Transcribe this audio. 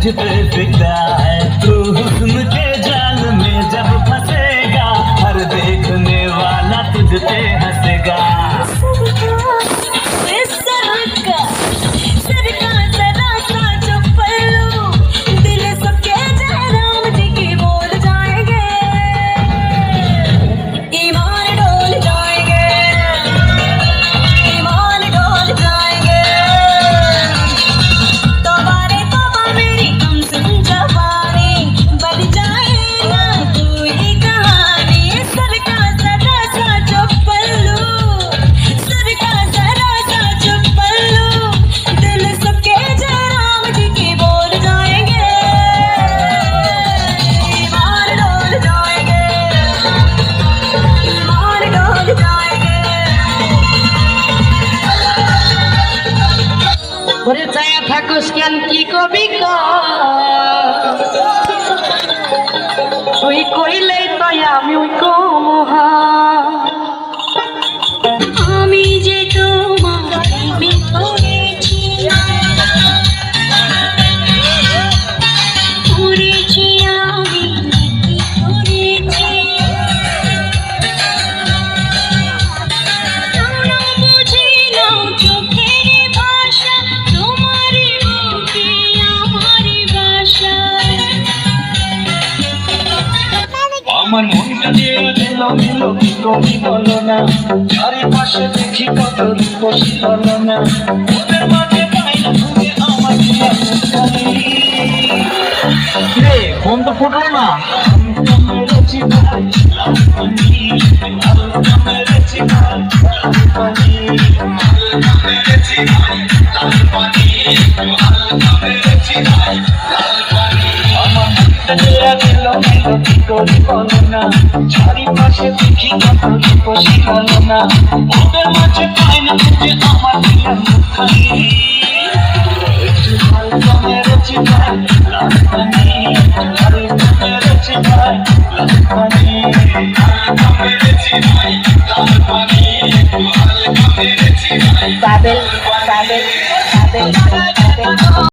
तुझ पे फिदा है। तू हुस्न के जाल में जब फंसेगा, हर देखने वाला तुझ पे हंसेगा। ওরে চায়া থাকুস কেন কি কবি তুই কইলেই তো আমি ওই কমহা আমি যে তোমার প্রেমে পড়েছি পড়েছি আমি কি করেছি তোমরা বুঝি নাও চোখের ভাষা তোমার বুকে আমার বাসা আমার মনটা যে এলো এলো কি তুমি বলো না, চারিপাশে দেখি কত রূপসী বলো না, ওদের মাঝে পাই না তুমি আমার রে ফোন তো ফুটলো না। মেরেছি ভাই মেরেছি ভাই মেরেছি ভাই আমার মনটা যে এলো এলো কি তুমি বলো না, চারিপাশে দেখি কত রূপসী বলো না, ওদের মাঝে পাই না তুমি আমার একটু হালকা মেরেছি ভাই